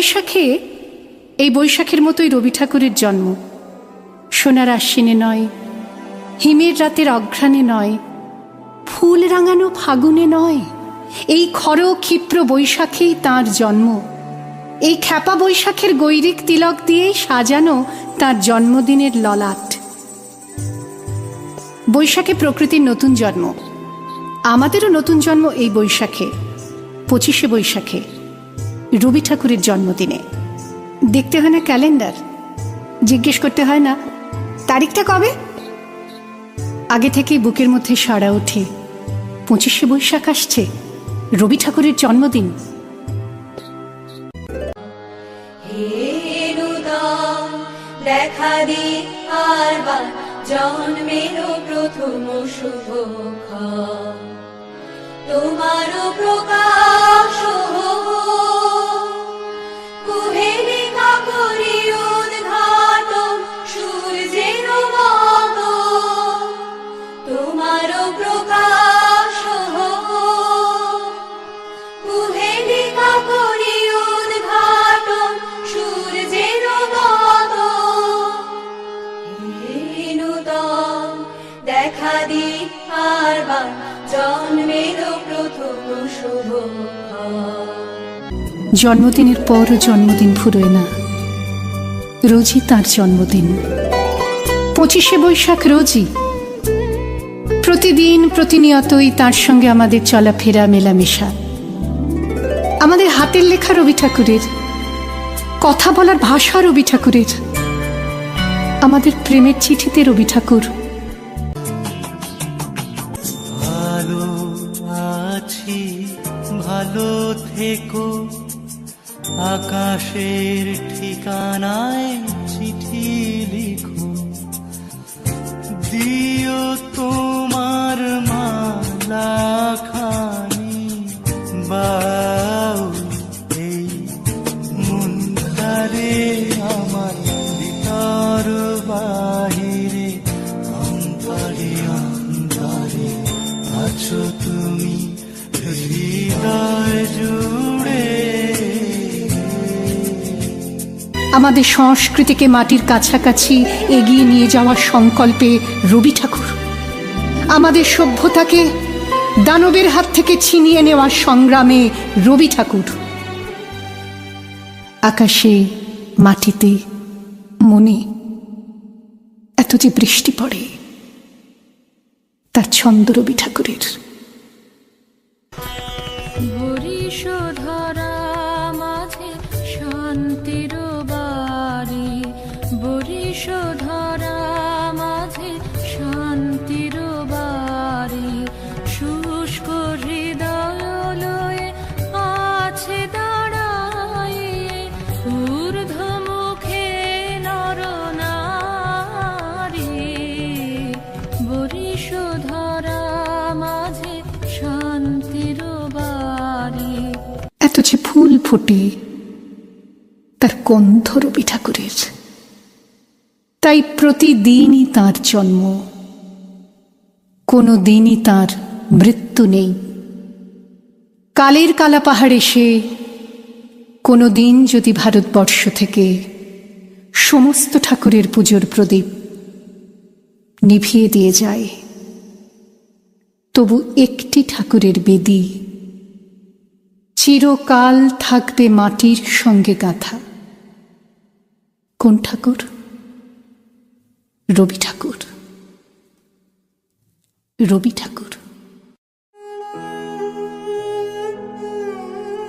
বৈশাখে, এই বৈশাখের মতোই রবি ঠাকুরের জন্ম। সোনার আশ্বিনে নয়, হিমের রাতের অঘ্রাণে নয়, ফুল রাঙানো ফাগুনে নয়, এই খর ক্ষিপ্র বৈশাখেই তাঁর জন্ম। এই খ্যাপা বৈশাখের গৈরিক তিলক দিয়েই সাজানো তাঁর জন্মদিনের ললাট। বৈশাখে প্রকৃতির নতুন জন্ম, আমাদেরও নতুন জন্ম এই বৈশাখে, 25শে বৈশাখে, রবি ঠাকুরের জন্মদিনে। দেখতে হয় না ক্যালেন্ডার, জিজ্ঞেস করতে হয় না তারিখটা কবে, আগে থেকেই বুকের মধ্যে সাড়া ওঠে 25শে বৈশাখ আসছে, রবি ঠাকুরের জন্মদিন। দেখা দি আরবার জন্মের প্রথম শুভক্ষণ, তোমারও প্রকাশ কুহেলিকা করি উদ্ঘাটন সূর্যের মত, তোমারও প্রকাশ কুহেলিকা করি উদ্ঘাটন সূর্যের মত। দেখা দি আরবার জন্মের প্রথম শুভক্ষণ। জন্মদিনের পরও জন্মদিন ফুরোয় না, রোজই তার জন্মদিন। 25শে বৈশাখ রোজই, প্রতিদিন প্রতিনিয়তই তার সঙ্গে আমাদের চলাফেরা মেলামেশা। আমাদের হাতের লেখা রবি ঠাকুরের, কথা বলার ভাষা রবি ঠাকুরের, আমাদের প্রেমের চিঠিতে রবি ঠাকুর। ভালো আছি, ভালো থেকো, আকাশের ঠিকানায় চিঠি লিখো, দিও তোমার মালাখানি, বাউ এই মন ধারে আমার ভিতর বাহিরে, অন্তরে অন্তরে আছো তুমি হৃদয় জুড়ে। আমাদের সংস্কৃতিকে মাটির কাছাকাছি এগিয়ে নিয়ে যাওয়ার সংকল্পে রবি ঠাকুর, আমাদের সভ্যতাকে দানবের হাত থেকে ছিনিয়ে নেওয়ার সংগ্রামে রবি ঠাকুর। আকাশে, মাটিতে, মনে এত যে বৃষ্টি পড়ে, তার ছন্দ রবি ঠাকুরের। বরিশধরা মাঝে শান্তির বাড়ি, বরিশধরা মাঝে শান্তির বাড়ি, শুষ্ক হৃদয় লয়ে আছে দাঁড়াইয়ে, ঊর্ধ্বমুখে নরনারী, বরিশধরা মাঝে শান্তির বাড়ি। এত যে ফুল ফোটে, তার গন্ধ রবি ঠাকুরের। তাই প্রতিদিনই তার জন্ম, কোনো দিনই তার মৃত্যু নেই। কালের কালা পাহাড়ে সে কোনো দিন যদি ভারতবর্ষ থেকে সমস্ত ঠাকুরের পুজোর প্রদীপ নিভিয়ে দিয়ে যায়, তবু একটি ঠাকুরের বেদী চিরকাল থাকবে মাটির সঙ্গে গাঁথা। কোন ঠাকুর? রবি ঠাকুর, রবি ঠাকুর।